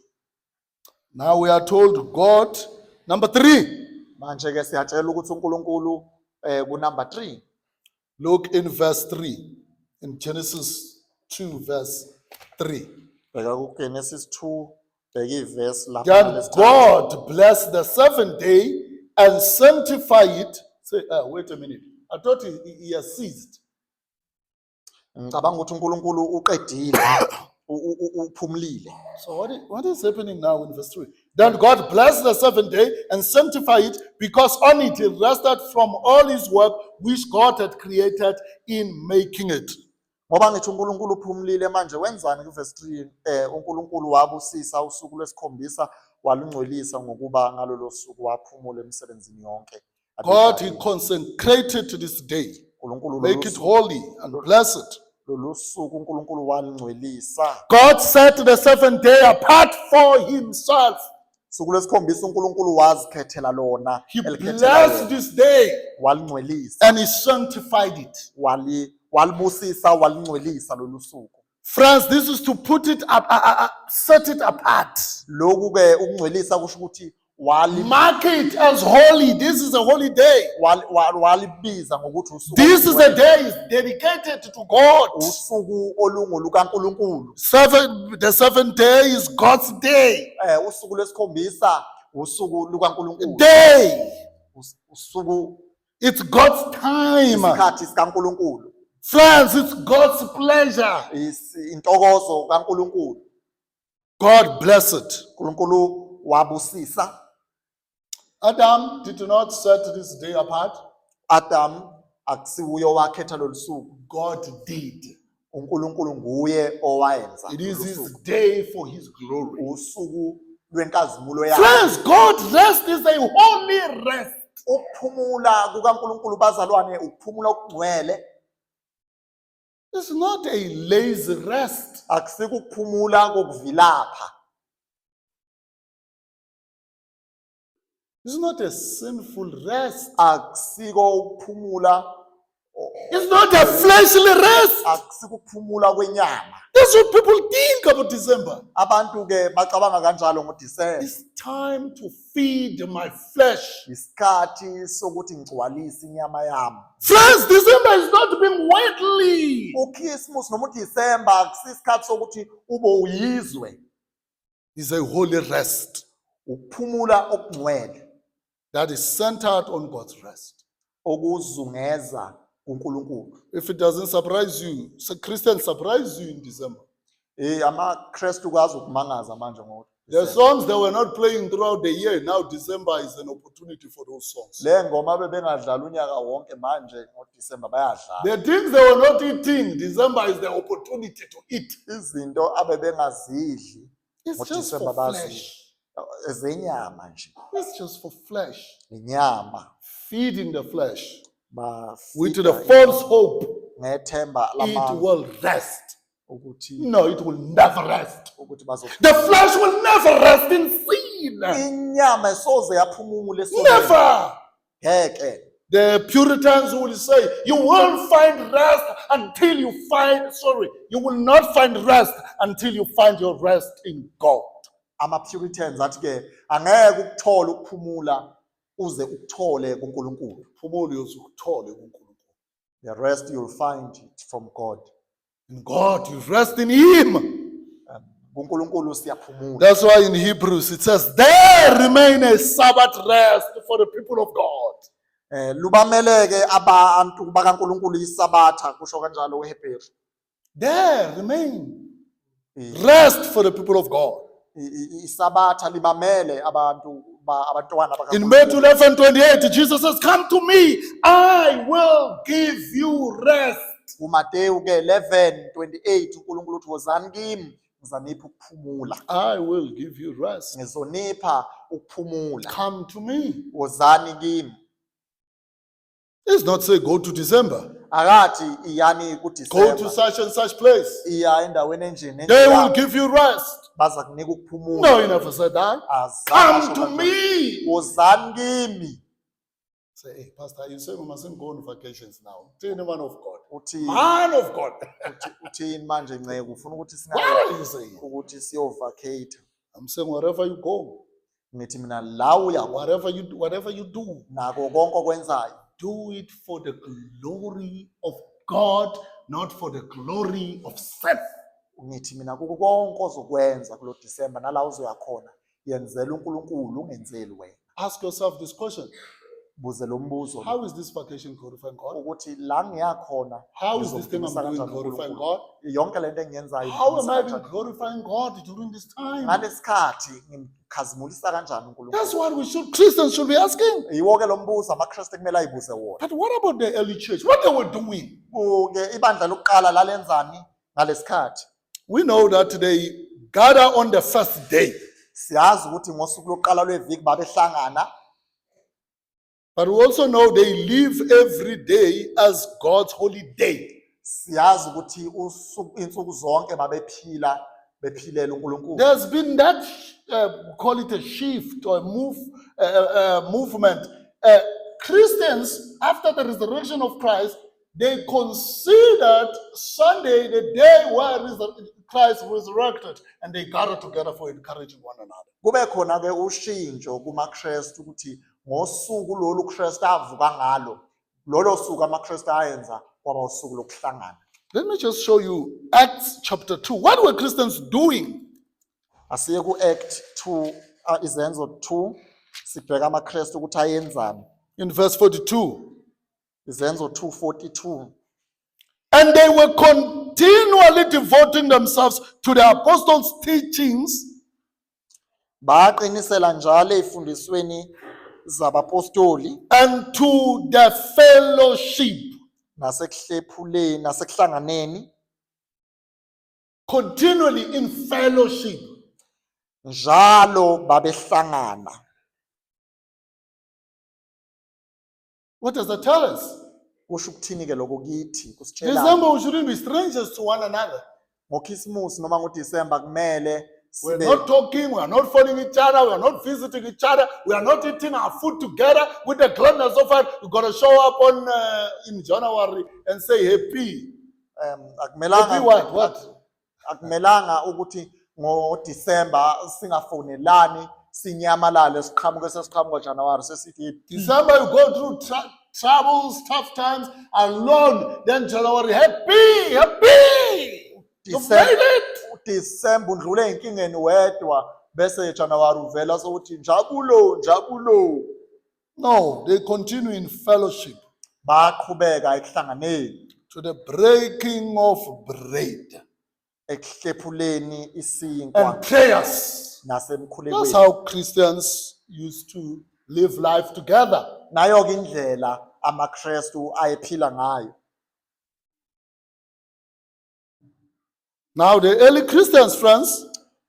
Now we are told God, number 3.
Manje ke siyatshela ukuthi uNkulunkulu ku number 3.
Look in verse 3. In Genesis 2, verse 3.
Bheka ku Genesis 2 bheka iverse lapha
Then
ngalesi
God blessed the seventh day and sanctified it. Say, wait a minute. I thought he has ceased.
ngicabanga ukuthi uNkulunkulu uqedile uphumlile.
So what is happening now in verse 3? Then God blessed the seventh day and sanctified it because on it he rested from all his work which God had created in making it.
Ngoba ngithi uNkulunkulu uphumlile manje wenzani ku verse 3? uNkulunkulu wabusisa usuku lwesikhombisa walungcolisa ngokuba ngalolo suku waphumula emsebenzini yonke.
God, he consecrated this day.
uNkulunkulu
Make it holy and bless it.
lolu suku uNkulunkulu walungcolisa.
God set the seventh day apart for himself.
Usuku lwesikhombisa uNkulunkulu wazikhethela lona
He
elikhethela
blessed
yena.
this day
Walungcolisa
and he sanctified it.
walibusisa walungcolisa lolu suku.
Friends, this is to put it up, set it apart.
Lokhu ke ukungcolisa kusho ukuthi
Mark it as holy. This is a holy day.
walibiza ngokuthi usuku
This is a day is dedicated to God.
usuku olungolukaNkulunkulu.
The seventh day is God's day.
Usuku lwesikhombisa usuku lukaNkulunkulu.
Day.
Usuku
It's God's time.
isikhathi sikaNkulunkulu.
Friends, it's God's pleasure.
Intokozo kaNkulunkulu.
God bless it.
uNkulunkulu wabusisa.
Adam did not set this day apart.
Adam akusiwuye wakhetha lolu suku.
God did.
uNkulunkulu nguye owayenza.
It is
lolu
his
suku.
day for his glory.
Usuku lwenkazimulo yakhe.
Friends, God's rest is a holy rest.
Ukuphumula kukaNkulunkulu bazalwane ukuphumula okungcwele.
It's not a lazy rest.
Akusiko ukuphumula kokuvilapha.
It's not a sinful rest.
Akusiko ukuphumula.
It's not a fleshly rest.
Akusiko ukuphumula kwenyama.
That's what people think about December.
Abantu ke bacabanga kanjalo ngoDisemba.
It's time to feed my flesh.
Isikhathi sokuthi ngigcwalise inyama yami.
Friends, December is not being worldly.
uChristmas noma uDisemba akusisikhathi sokuthi ube uyizwe.
It's a holy rest
Ukuphumula okungcwele
that is centered on God's rest.
okuzungeza kuNkulunkulu.
If it doesn't surprise you, so Christians surprise you in December.
AmaKristu kwazi ukumangaza manje
The songs that were not playing throughout the year, now December is an opportunity for those songs.
le ngoma bebengadlala unyaka wonke manje ngoDisemba bayadlala.
The things they were not eating, December is the opportunity to eat.
Izinto abebengazidli
It's just
ngoDisemba
for
bazidla.
flesh.
Ezenyama nje,
It's just for flesh.
inyama
Feeding the flesh with
bafida
the false hope
ngethemba
it
lamanga
will rest.
ukuthi
No, it will never rest.
bazo
The flesh will never rest in sin.
inyama esoze yaphumula esonweni.
Never.
Ngeke.
The Puritans will say, you will find rest until you find, you will not find rest until you find your rest in God.
Ama-Puritans athi ke angeke ukuthola ukuphumula uze ukuthole kuNkulunkulu. The rest you'll find it from God.
In God, you rest in Him.
kuNkulunkulu siyaphumula.
That's why in Hebrews it says, there remain a Sabbath rest for the people of God.
Lubameleke abantu bakaNkulunkulu isabatha kusho kanjalo weHebrew.
There remain rest for the people of God.
Isabatha libamele abantu abantwana
In
bakaNkulunkulu.
Matthew 11:28, Jesus says, come to me, I will give you rest.
uMateyu ke 11:28 uNkulunkulu uthi wozani kimi ngizanipha ukuphumula.
I will give you rest.
Ngizonipha ukuphumula.
Come to me.
Wozani kimi.
It's not say go to December.
Akathi iyani
Go to
kuDisemba.
such and such place.
Iya endaweni enjini.
They will give you rest.
baza kunika ukuphumula.
No, he never said that. Come to me.
Wozani kimi.
Say, hey, Pastor, you say we mustn't go on vacations now. Tell the man of God.
Uthi
Man of God.
uthini manje nceke ufuna ukuthi
What
singaye
are you saying?
ukuthi siyovacate.
I'm saying wherever you go,
Ngithi mina la uya
whatever you do,
nako konke okwenzayo.
do it for the glory of God, not for the glory of self.
Ngithi mina kuko konke ozokwenza kulo December nala uzoya khona yenzela uNkulunkulu ungenzeli wena.
Ask yourself this question.
Buze lo mbuzo
How is this vacation glorifying God?
ukuthi la ngiya khona
How is this thing I'm doing glorifying God?
yonke lento engiyenzayo
How am I even glorifying God during this time?
ngalesikhathi ngimkhazimulisa kanjani uNkulunkulu.
That's what Christians should be asking.
Yiwo ke lo mbuzo amaKristu kumele ayibuze wona.
But what about the early church? What they were doing?
Ke ibandla lokuqala lalenzani ngalesikhathi.
We know that they gather on the first day.
Siyazi ukuthi ngosuku lokuqala lweviki babehlangana.
But we also know they live every day as God's holy day.
Siyazi ukuthi insuku zonke bephilela uNkulunkulu.
There's been that, call it a shift or a movement. Christians, after the resurrection of Christ, they considered Sunday the day where Christ resurrected, and they gathered together for encouraging one another.
Kube khona ke ushintsho kumaKristu ukuthi ngosuku lolu uKristu avuka ngalo lolo suku amaKristu ayenza kwaba usuku lokuhlangana.
Let me just show you Acts chapter 2. What were Christians doing?
Asiye ku-Act 2 izenzo 2 sibheka amaKristu ukuthi ayenzani.
In verse 42.
Izenzo 2:42.
And they were continually devoting themselves to the apostles' teachings
Baqinisela njalo ezifundisweni zabapostoli
and to the fellowship.
nasekuhlephuleni nasekuhlanganeni.
Continually in fellowship.
Njalo babehlangana.
What does that tell us?
Kusho ukuthini ke lokho kithi kusitshela
December, we shouldn't be strangers to one another.
ngoKhisimusi noma ngoDisemba kumele
We're
sibe
not talking, we are not following each other, we are not visiting each other, we are not eating our food together with the gladness of it. We're going to show up on in January and say happy. Happy what? What?
akumelanga ukuthi ngoDisemba singafonelani sinyamalale siqhamuke sesiqhamuka January sesithi
December, you go through troubles, tough times alone. Then January, happy. You made it.
December undlule enkingeni wedwa bese January uvela sokuthi njabulo.
No, they continue in fellowship.
baqhubeka ekuhlanganeni,
to the breaking of bread
ekuhlephuleni isinkwa
and prayers. That's
nasemkhulekweni.
how Christians used to live life together.
Nayo ke indlela amaKristu ayephila ngayo.
Now, the early Christians, friends,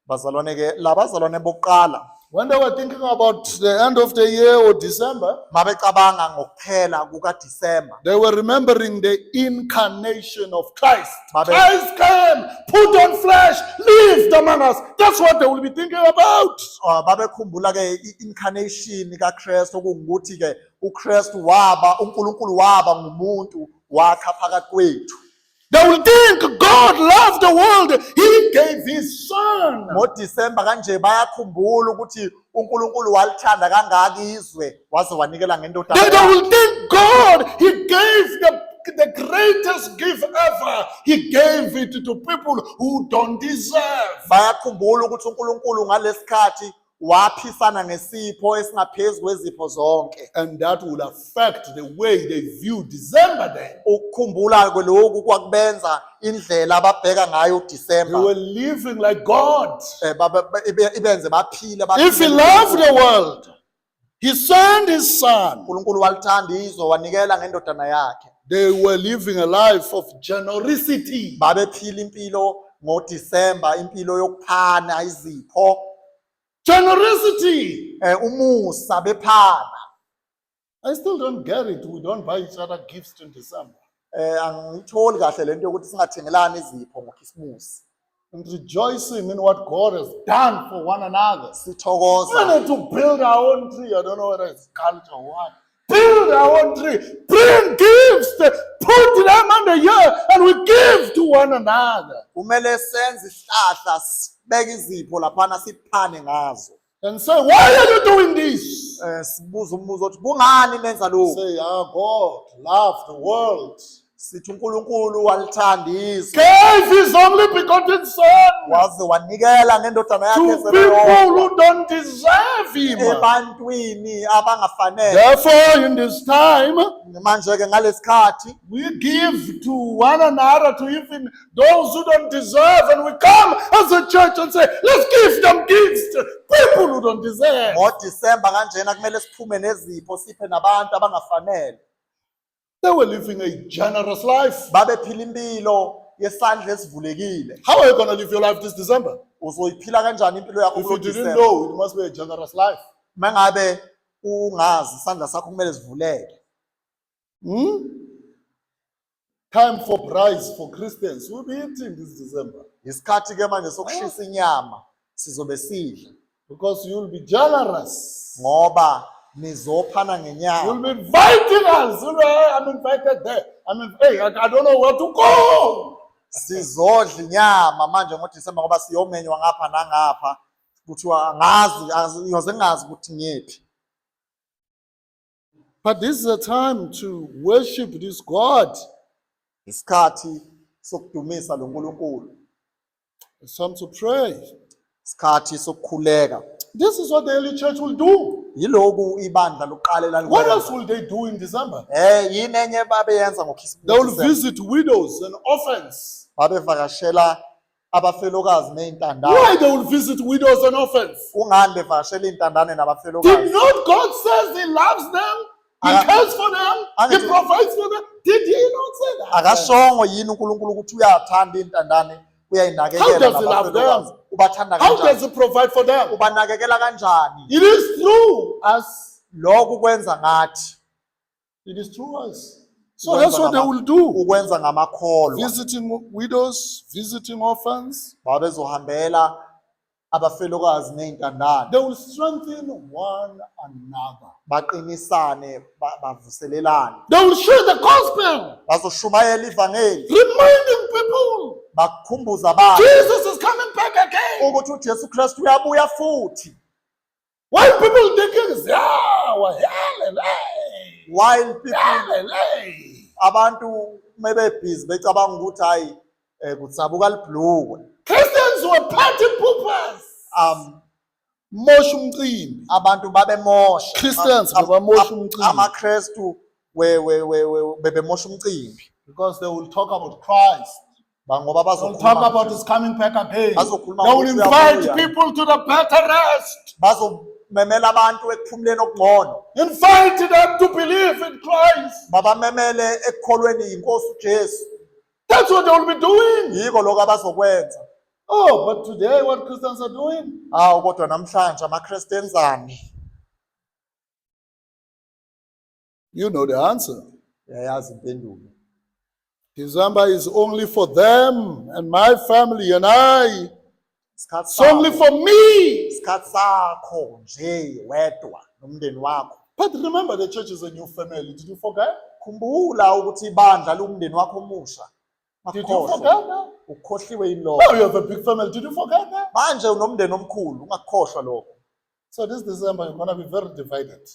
Bazalwane ke labazalwane bokuqala
when they were thinking about the end of the year or December,
mabecabanga ngokuphela kukaDisemba,
they were remembering the incarnation of Christ.
Babe-
Christ came, put on flesh, lived among us. That's what they will be thinking about.
babekhumbula ke i-incarnation kaKristu kungukuthi ke uKristu waba uNkulunkulu waba ngumuntu wakha phakathi kwethu.
They will think God loved the world. He gave his son.
NgoDisemba kanje bayakhumbula ukuthi uNkulunkulu walithanda kangaka izwe waze wanikela ngendodana
They
yakhe.
will think God, he gave the greatest gift ever. He gave it to people who don't deserve.
Bayakhumbula ukuthi uNkulunkulu ngalesikhathi waphisana ngesipho esingaphezu kwezipho zonke.
And that will affect the way they view December then.
Ukukhumbula lokhu kwakubenza indlela ababheka ngayo
They
uDisemba
were living like God.
ibenze baphile
If he loved the world, he sent his son.
uNkulunkulu walithanda izwe wanikela ngendodana yakhe.
They were living a life of generosity.
Babephila impilo ngoDisemba, impilo yokuphana izipho,
Generosity.
umusa bephana.
I still don't get it. We don't buy each other gifts in December.
Angitholi kahle lento yokuthi singathengelani izipho ngoKhisimusi.
And rejoicing in what God has done for one another. We
Sithokoza
need to build our own tree. I don't know whether it's culture or what. Build our own tree. Bring gifts. Put them on the year and we give to one another.
kumele senze isihlahla sibeke izipho laphana siphane ngazo.
And say, why are you doing this?
Sibuza umbuzo ukuthi kungani nenza lokho?
Say, our God loved the world.
Sithi uNkulunkulu walithanda izwe
Gave his only begotten son
waze wanikela ngendodana yakhe
to
ezelwe
people
yodwa
who don't deserve him.
ebantwini abangafanele.
Therefore, in this time,
Manje ke ngalesikhathi
we give to one another, to even those who don't deserve, and we come as a church and say, let's give them gifts to people who don't deserve.
ngoDisemba kanjena kumele siphume nezipho siphe nabantu abangafanele.
They were living a generous life.
Babephila impilo yesandla esivulekile.
How are you going to live your life this December?
Uzoyiphila kanjani impilo yakho
If you
kulo
didn't
December?
know, it must be a generous life.
Mangabe ungazi isandla sakho kumele sivuleke.
Time for prize for Christians. We'll be eating this December
Isikhathi ke manje sokushisa inyama sizobe sidla
because you'll be generous.
ngoba nizophana ngenyama.
You'll be inviting us. You'll be, "Hey, I'm invited there. Hey, I don't know where to go."
Sizodla inyama manje ngoDisemba ngoba siyomenywa ngapha nangapha kuthiwa angazi ngiyoze ngazi ukuthi ngiyephi.
But this is a time to worship this God.
Isikhathi sokudumisa lo nkulunkulu.
It's time to pray.
Isikhathi sokukhuleka.
This is what the early church will do.
Yiloku ibandla lokuqala
What else
lalikwenza.
will they do in December?
Yini enye babeyenza
They will
ngoKhisimusi?
visit widows and orphans.
Babevakashela abafelokazi nezintandane.
Why they will visit widows and orphans?
Kungani bevakashela izintandane
Did
nabafelokazi?
not God says he loves them? He cares for them? He provides for them? Did he not say that?
Akashongo yini uNkulunkulu ukuthi uyathanda izintandane
How
uyayinakekela
does he love
nabafelokazi?
them?
Ubathanda
How does
kanjani?
he provide for them?
Ubanakekela kanjani?
It is through us.
Lokhu kwenza ngathi
It is through us. So that's what they will do.
ukwenza ngamakholwa.
Visiting widows, visiting orphans.
Babezohambela abafelokazi nezintandane.
They will strengthen one another.
Baqinisane bavuselelane.
They will share the gospel,
Bazoshumayela ivangeli.
reminding people
Bakukhumbuza abantu
Jesus is coming back again.
ukuthi uJesu Kristu uyabuya futhi.
Why people thinking, yeah, well, hallelujah,
While people
hallelujah.
abantu mebebhizi becabanga ukuthi hayi kutsabuka libhlukwe.
Christians were party poopers. Mosha umcimbi.
Abantu babemosha.
Christians babamosha umcimbi.
AmaKristu bebemosha umcimbi
because they will talk about Christ.
ngoba
They'll talk about
bazokhuluma
his coming back again. They
Bazokhuluma
will
ngokuthi
invite
uyabuya.
people to the better rest.
bazomemela abantu ekuphumuleni okungcono
Invite them to believe in Christ.
babamemele ekukholweni inkosi uJesu
That's what they will be doing.
yiko lokho abazokwenza
Oh, but today what Christians are doing?
kodwa namhlanje amaKristu enzani
You know the answer.
yayazi impendulo
December is only for them and my family and I.
isikhathi
It's only
sakho
for me.
isikhathi sakho nje wedwa nomndeni wakho
But remember, the church is a new family. Did you forget?
khumbula ukuthi ibandla lumndeni wakho omusha
Did you
Akukhohlwe.
forget that?
ukhohliwe yini lokho
Now you have a big family. Did you forget that?
manje unomndeni omkhulu ungakukhohlwa lokho
So this December, you're going to be very divided.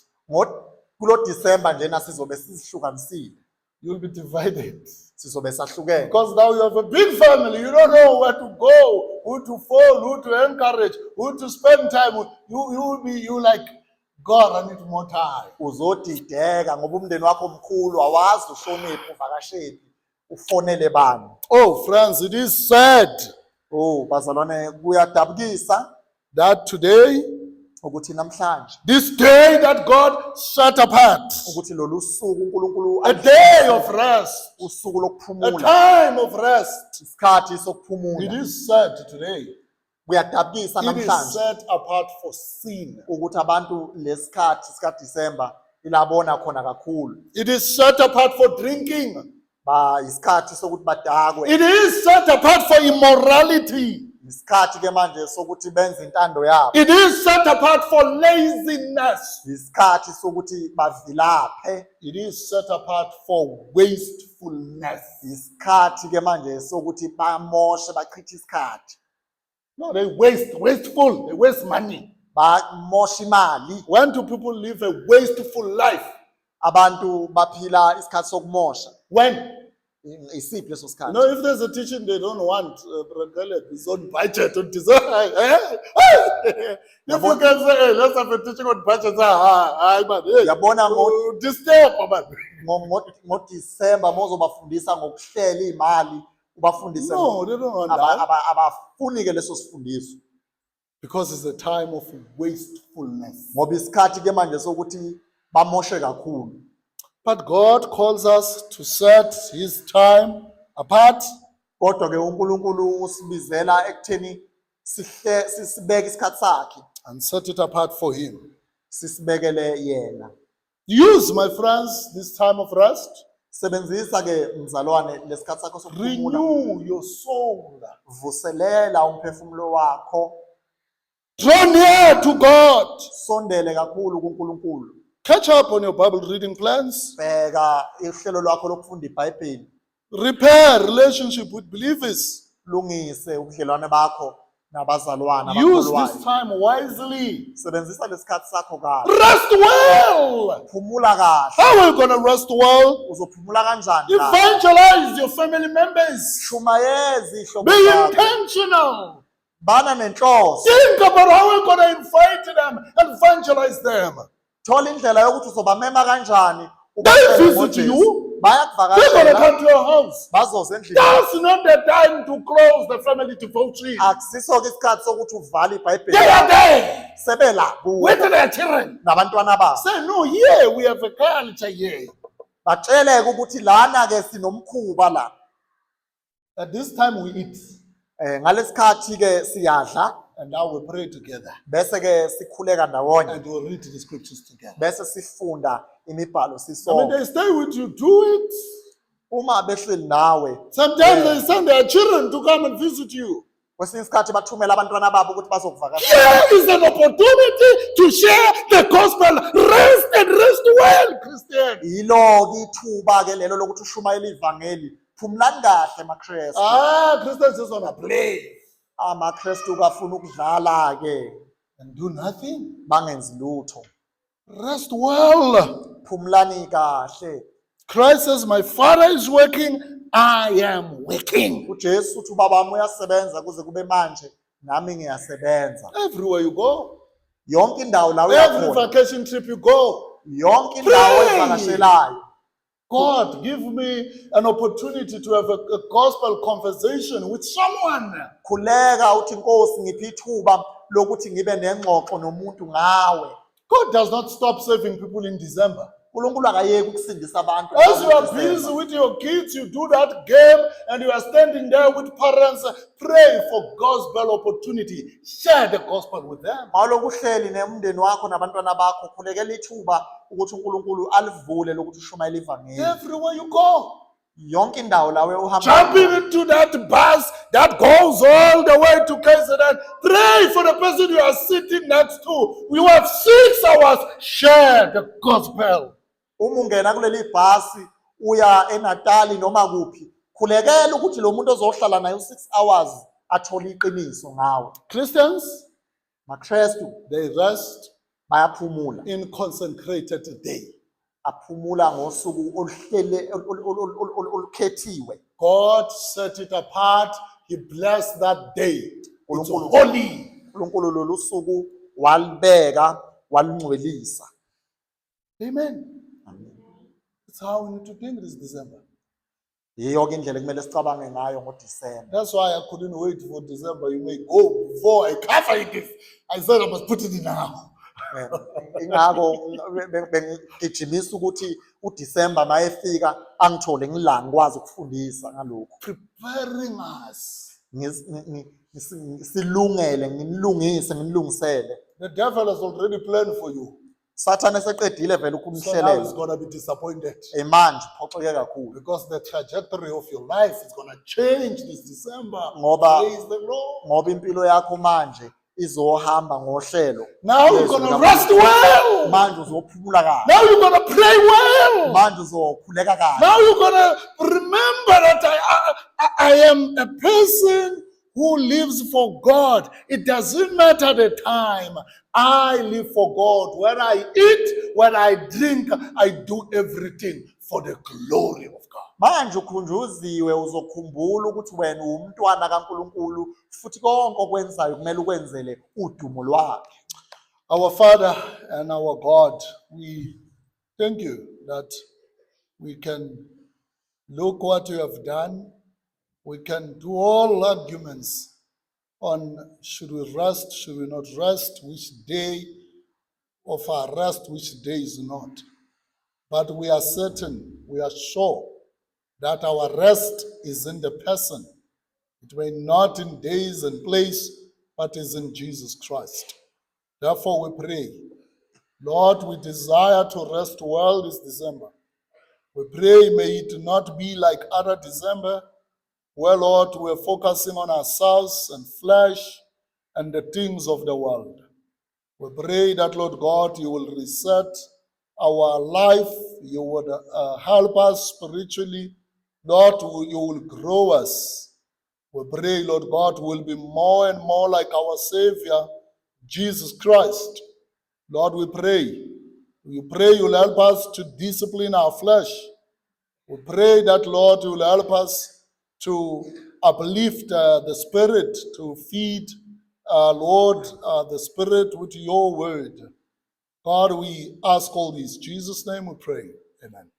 kulo December njena sizobe sisihlukanisile
You'll be divided.
sizobe sahlukene
Because now you have a big family. You don't know where to go, who to follow, who to encourage, who to spend time with. You like, God, I need more time.
uzodideka ngoba umndeni wakho omkhulu awazi ushonephi uvakashephi ufonele bani
Oh, friends, it is sad
bazalwane kuyadabukisa
that today,
ukuthi namhlanje
this day that God set apart,
ukuthi lolu suku uNkulunkulu
a day of rest,
usuku
a
lokuphumula
time of rest,
isikhathi
it
sokuphumula
is set today.
kuyadabukisa
It is
namhlanje
set apart for sin.
ukuthi abantu lesikhathi December ilabona khona kakhulu
It is set apart for drinking.
isikhathi sokuthi badakwe
It is set apart for immorality.
isikhathi ke manje sokuthi benze intando yabo
It is set apart for laziness.
isikhathi sokuthi bavilaphe
It is set apart for wastefulness.
isikhathi ke manje sokuthi bamoshe bachithe isikhathi
No, they wasteful. They waste money.
bamosha imali
When do people live a wasteful life?
abantu baphila isikhathi sokumosha
When?
isiphi leso
You
sikhathi
know, if there's a teaching they don't want, his own budget on design. If you can say, hey, let's have a teaching on budget, hey,
yabona
disturb, man.
ngoDisemba mozobafundisa ngokuhlela imali ubafundise
No, they don't want that.
abafuni ke leso sifundiso
Because it's a time of wastefulness.
ngoba isikhathi ke manje sokuthi bamoshe kakhulu
But God calls us to set his time apart
kodwa ke uNkulunkulu usibizela ekutheni sisibeke isikhathi sakhe
and set it apart for him.
sisibekele yena
Use, my friends, this time of rest.
sebenzisa ke mzalwane lesikhathi sakho sokuphumula
Renew your soul.
vuselela umphefumulo wakho
Draw near to God.
sondele kakhulu kuNkulunkulu
Catch up on your Bible reading plans.
bheka ihlelo lwakho lokufunda iBhayibheli
Repair relationship with believers.
lungise ubudlelwane bakho nabazalwana
Use
abakholwayo
this time wisely.
sebenzisa lesikhathi sakho kahle
Rest well.
phumula kahle
How are you going to rest well?
uzophumula kanjani kahle
Evangelize your family members.
shumayeza ihlobo
Be
zakho
intentional.
bana nenhloso
Think about how we're going to invite them and evangelize them.
thola indlela yokuthi uzobamema kanjani
They visit you. They're going to
bayakuvakashela
come to your house.
bazoze endlini
That's not the time to close the family devotion.
akusiso ke isikhathi sokuthi uvale iBhayibheli
They are there
sebelapho
with their children.
nabantwana babo
Say, no, here we have a culture here.
batsheleke ukuthi lana ke sinomkhuba la
At this time we eat
ngalesikhathi ke siyadla
and now we pray together
bese ke sikhuleka ndawonye
and we'll read the scriptures together.
bese sifunda imibhalo
I mean,
sisonke
they stay with you, do it.
uma behleli nawe
Sometimes they send their children to come and visit you.
kwesinye isikhathi bathumela abantwana babo ukuthi bazokuvakasha
Here is an opportunity to share the gospel. Rest and rest well, Christian.
yilo kithuba ke lelo lokuthi ushumayele ivangeli phumulani kahle amaKristu
Christians just want to play
amaKristu kafuna ukudlala ke
and do nothing.
bangenzi lutho
Rest well.
phumulani kahle
Christ says, my Father is working, I am working.
uJesu uthi ubaba wami uyasebenza kuze kube manje nami ngiyasebenza
Everywhere you go,
yonke indawo la
every
uyakhona
vacation trip you go,
yonke indawo
Pray.
evakashelayo
God, give me an opportunity to have a gospel conversation with someone.
Khuleka uthi Nkosi ngiphi ithuba lokuthi ngibe nengxoxo nomuntu ngawe.
God does not stop saving people in December.
uNkulunkulu akayeki ukusindisa abantu.
As you are
ngoDisemba.
busy with your kids, you do that game and you are standing there with parents, pray for gospel opportunity. Share the gospel with them.
Mawuloku uhleli nemndeni wakho nabantwana bakho khulekela ithuba ukuthi uNkulunkulu alivule lokuthi ushumayele ivangeli.
Everywhere you go.
Yonke indawo lawe uhamba.
Jumping into that bus that goes all the way to KZN. Pray for the person you are sitting next to. You have 6 hours. Share the gospel.
Uma ungena kuleli bhasi uya eNatali noma kuphi, khulekela ukuthi lo muntu ozohlala naye u6 hours athole iqiniso ngawe.
Christians,
MaKristu
they rest
bayaphumula.
in consecrated day.
Aphumula ngosuku oluhlele olukhethiwe.
God set it apart. He blessed that day. It's
Unkulunkulu-
holy.
uNkulunkulu lolu suku walibeka walungcwelisa.
Amen. That's how we need to think this December.
Yiyo ke indlela kumele sicabange ngayo ngoDisemba.
That's why I couldn't wait for December. You may go before I cover it. I said I must put it in now.
Ingakho bengigijimisa ukuthi uDisemba mayefika angithole ngilanga kwazi ukufundisa ngalokho.
Preparing us.
Silungele ngimlungise ngimlungisele.
The devil has already planned for you.
Sathane seqedile vele
So now he's
ukumhlelela.
going to be disappointed.
Manje uphoxeke kakhulu
Because the trajectory of your life is going to change this December.
Ngoba-
Praise the Lord.
ngoba impilo yakho manje izohamba ngohlelo.
Now you're going to rest well.
Manje uzophumula kahle.
Now you're going to pray well.
Manje uzokhuleka kahle.
Now you're going to remember that I am a person who lives for God. It doesn't matter the time. I live for God. When I eat, when I drink, I do everything for the glory of God.
Manje ukhunjuziwe uzokhumbula ukuthi wena umntwana kaNkulunkulu futhi konke okwenzayo kumele ukwenzele udumo lwakhe.
Our Father and our God, we thank you that we can look what you have done. We can do all arguments on should we rest, should we not rest, which day of our rest, which day is not. But we are certain, we are sure that our rest is in the person. It may not in days and place, but is in Jesus Christ. Therefore we pray, Lord, we desire to rest well this December. We pray may it not be like other December, where, Lord, we're focusing on ourselves and flesh and the things of the world. We pray that, Lord God, you will reset our life. You would help us spiritually. Lord, you will grow us. We pray, Lord God, will be more and more like our Savior, Jesus Christ. Lord, we pray. We pray you'll help us to discipline our flesh. We pray that, Lord, you will help us to uplift the spirit, to feed, Lord, the spirit with your word. God, we ask all this. In Jesus' name we pray. Amen.